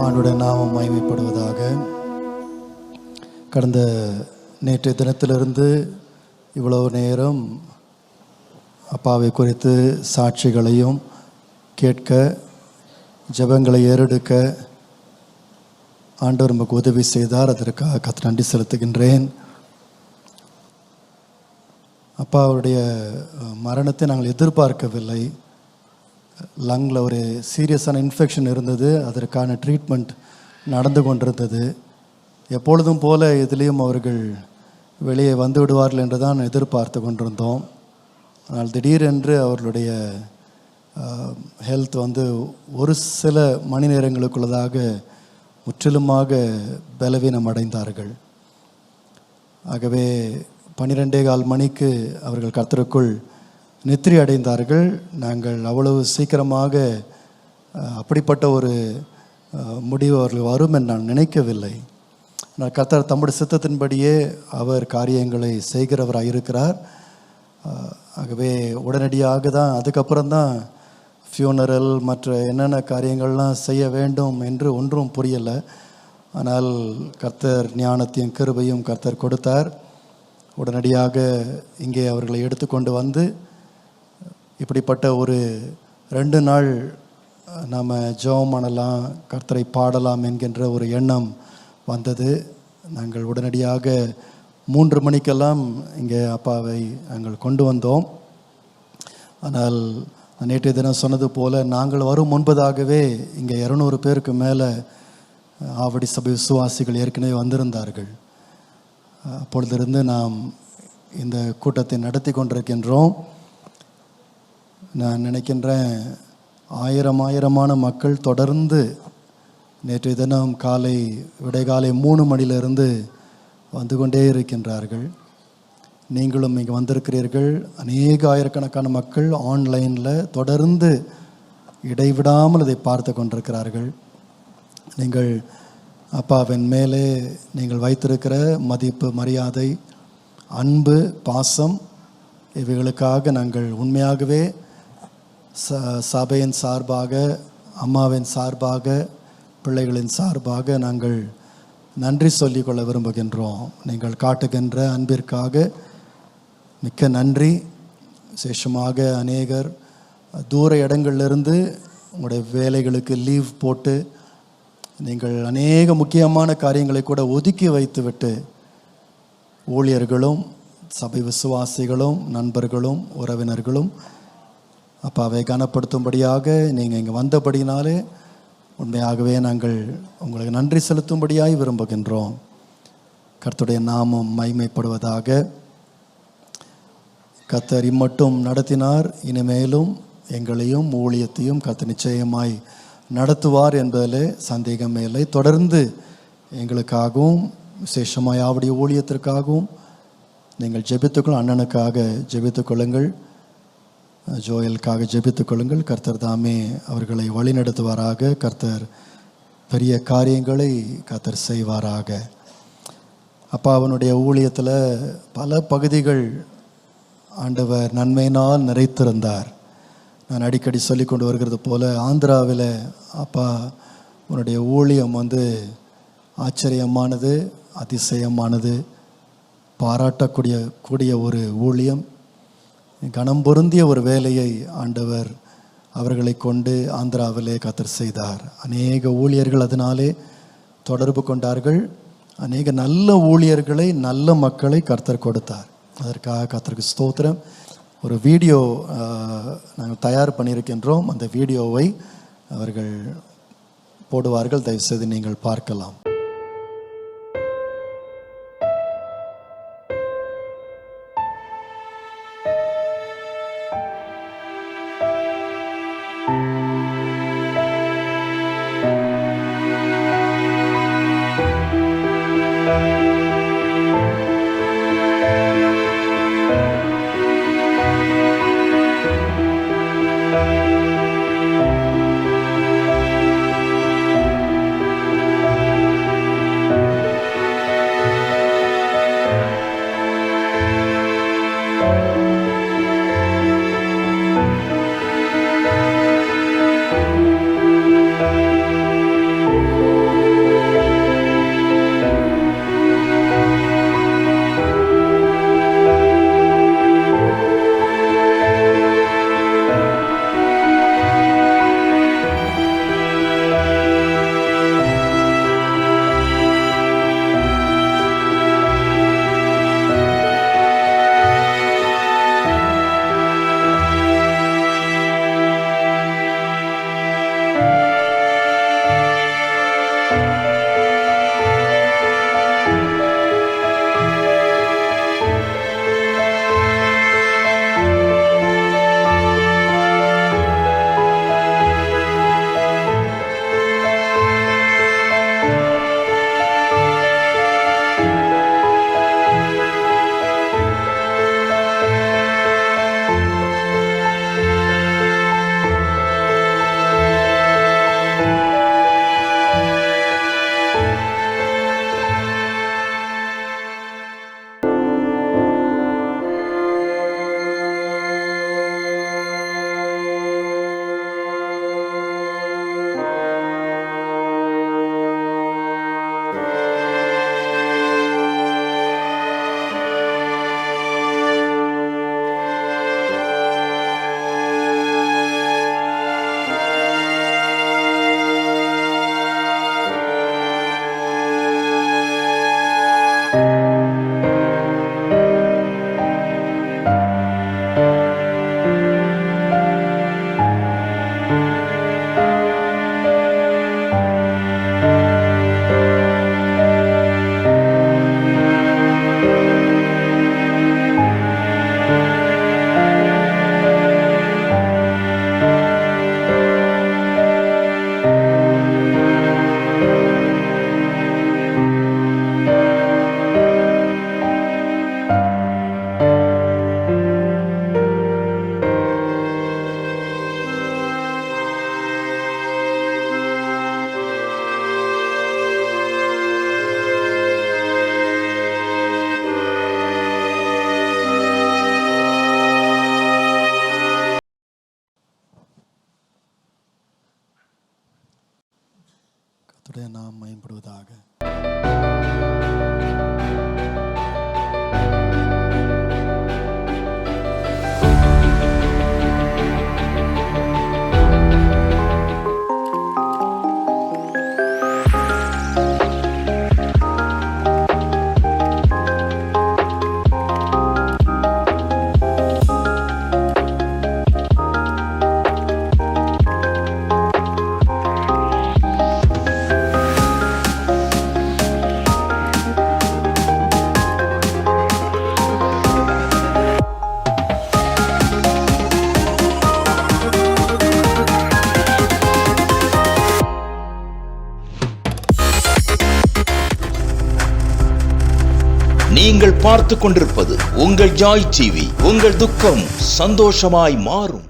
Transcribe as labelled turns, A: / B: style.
A: ஆண்டுடைய நாமம் மகிமைப்படுவதாக. கடந்த நேற்றைய தினத்திலிருந்து இவ்வளவு நேரம் அப்பாவை குறித்து சாட்சிகளையும் கேட்க, ஜெபங்களை ஏறெடுக்க ஆண்டவர் நமக்கு உதவி செய்தார். அதற்காக கர்த்தருக்கு நன்றி செலுத்துகின்றேன். அப்பாவுடைய மரணத்தை நாங்கள் எதிர்பார்க்கவில்லை. லங்கில் ஒரு சீரியஸான இன்ஃபெக்ஷன் இருந்தது. அதற்கான ட்ரீட்மெண்ட் நடந்து கொண்டிருந்தது. எப்பொழுதும் போல இதுலேயும் அவர்கள் வெளியே வந்து விடுவார்கள் என்று தான் எதிர்பார்த்து கொண்டிருந்தோம். ஆனால் திடீரென்று அவர்களுடைய ஹெல்த் ஒரு சில மணி நேரங்களுக்குள்ளதாக முற்றிலுமாக பலவீனம் அடைந்தார்கள். ஆகவே 12:15 மணிக்கு அவர்கள் கர்த்தருக்குள் நித்திரை அடைந்தார்கள். நாங்கள் அவ்வளவு சீக்கிரமாக அப்படிப்பட்ட ஒரு முடிவு அவர்கள் வரும் என்று நான் நினைக்கவில்லை. ஆனால் கர்த்தர் தம்முடைய சித்தத்தின்படியே அவர் காரியங்களை செய்கிறவராக இருக்கிறார். ஆகவே உடனடியாக தான் அதுக்கப்புறம்தான் ஃபியூனரல் மற்ற என்னென்ன காரியங்கள்லாம் செய்ய வேண்டும் என்று ஒன்றும் புரியலை. ஆனால் கர்த்தர் ஞானத்தையும் கிருபையும் கர்த்தர் கொடுத்தார். உடனடியாக இங்கே அவர்களை எடுத்துக்கொண்டு வந்து இப்படிப்பட்ட ஒரு 2 நாள் நாம் ஜெபம் பண்ணலாம், கர்த்தரை பாடலாம் என்கின்ற ஒரு எண்ணம் வந்தது. நாங்கள் உடனடியாக 3 மணிக்கெல்லாம் இங்கே அப்பாவை நாங்கள் கொண்டு வந்தோம். ஆனால் நேற்றைய தினம் சொன்னது போல் நாங்கள் வரும் முன்பதாகவே இங்கே 200 பேருக்கு மேலே ஆவடி சபை விசுவாசிகள் ஏற்கனவே வந்திருந்தார்கள். அப்பொழுதிருந்து நாம் இந்த கூட்டத்தை நடத்தி கொண்டிருக்கின்றோம். நான் நினைக்கின்றேன் ஆயிரமான மக்கள் தொடர்ந்து நேற்றைய தினம் விடைகாலை 3 மணியிலிருந்து வந்து கொண்டே இருக்கின்றார்கள். நீங்களும் இங்கே வந்திருக்கிறீர்கள். அநேக ஆயிரக்கணக்கான மக்கள் ஆன்லைனில் தொடர்ந்து இடைவிடாமல் இதை பார்த்து கொண்டிருக்கிறார்கள். நீங்கள் அப்பாவின் மேலே நீங்கள் வைத்திருக்கிற மதிப்பு, மரியாதை, அன்பு, பாசம் இவைகளுக்காக நாங்கள் உண்மையாகவே சபையின் சார்பாக, அம்மாவின் சார்பாக, பிள்ளைகளின் சார்பாக நாங்கள் நன்றி சொல்லிக்கொள்ள விரும்புகின்றோம். நீங்கள் காட்டுகின்ற அன்பிற்காக மிக்க நன்றி. விசேஷமாக அநேகர் தூர இடங்களிலிருந்து உங்களுடைய வேலைகளுக்கு லீவ் போட்டு நீங்கள் அநேக முக்கியமான காரியங்களை கூட ஒதுக்கி வைத்துவிட்டு ஊழியர்களும் சபை விசுவாசிகளும் நண்பர்களும் உறவினர்களும் அப்பாவை கனப்படுத்தும்படியாக நீங்கள் இங்கே வந்தபடினாலே உண்மையாகவே நாங்கள் உங்களுக்கு நன்றி செலுத்தும்படியாய் விரும்புகின்றோம். கர்த்தருடைய நாமம் மகிமைப்படுவதாக. கர்த்தர் இம்மட்டும் நடத்தினார், இனிமேலும் எங்களையும் ஊழியத்தையும் கர்த்தர் நிச்சயமாய் நடத்துவார் என்பதில் சந்தேகமே இல்லை. தொடர்ந்து எங்களுக்காகவும் விசேஷமாய் ஆவடி ஊழியத்திற்காகவும் நீங்கள் ஜெபித்துக்கொள்ளும். அண்ணனுக்காக ஜெபித்துக்கொள்ளுங்கள், ஜோயலுக்காக ஜெபித்துக்கொள்ளுங்கள். கர்த்தர் தாமே அவர்களை வழிநடத்துவாராக. கர்த்தர் பெரிய காரியங்களை கர்த்தர் செய்வாராக. அப்பாவனுடைய ஊழியத்தில் பல பகுதிகள் ஆண்டவர் நன்மையினால் நிறைத்திருந்தார். நான் அடிக்கடி சொல்லி கொண்டு வருகிறது போல ஆந்திராவில் அப்பா உன்னுடைய ஊழியம் ஆச்சரியமானது, அதிசயமானது, பாராட்டக்கூடிய ஒரு ஊழியம், கனம் பொருந்திய ஒரு வேலையை ஆண்டவர் அவர்களை கொண்டு ஆந்திராவிலே கர்த்தர் செய்தார். அநேக ஊழியர்கள் அதனாலே தொடர்பு கொண்டார்கள். அநேக நல்ல ஊழியர்களை, நல்ல மக்களை கர்த்தர் கொடுத்தார். அதற்காக கர்த்தருக்கு ஸ்தோத்திரம். ஒரு வீடியோ நாங்கள் தயார் பண்ணியிருக்கின்றோம். அந்த வீடியோவை அவர்கள் போடுவார்கள். தயவுசெய்து நீங்கள் பார்க்கலாம். கர்த்தருடைய நாமம் மகிமைப்படுவதாக.
B: நீங்கள் பார்த்து கொண்டிருப்பது உங்கள் ஜாய் டிவி. உங்கள் துக்கம் சந்தோஷமாய் மாறும்.